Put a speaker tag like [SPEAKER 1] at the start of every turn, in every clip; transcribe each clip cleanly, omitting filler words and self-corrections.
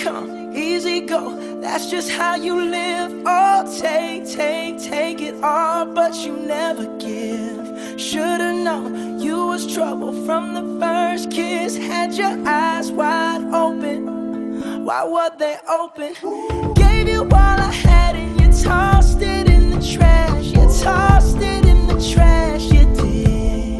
[SPEAKER 1] come, easy go. That's just how you live. Oh, take it all, but you never give. Should've known you was trouble from the first kiss. Had your eyes wide open. Why were they open? Gave you all I had and you tossed it in the trash. You tossed it in the trash, you did.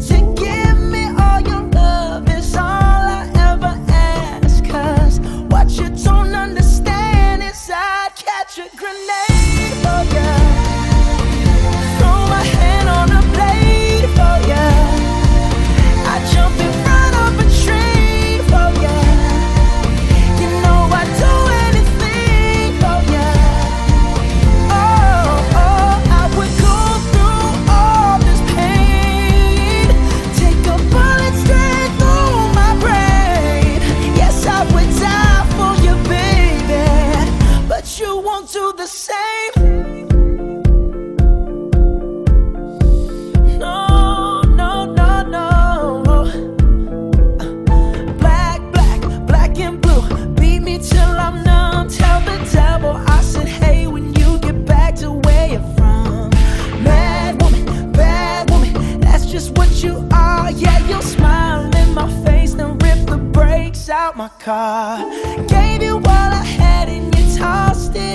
[SPEAKER 1] To give me all your love is all I ever ask. Cause what you don't understand is I'd catch a grenade for ya. Throw my hand on a blade for ya. I jump in front of a train for ya. You know I'd do anything for ya. Oh, I would go through all this pain. Take a bullet straight through my brain. Yes, I would die for you, baby, but you won't do the same. No, no, no, no. Black and blue. Beat me till I'm numb. Tell the devil I said, hey, when you get back to where you're from. Bad woman, that's just what you are. Yeah, you'll smile in my face, then rip the brakes out my car. Gave you all I had and you tossed it.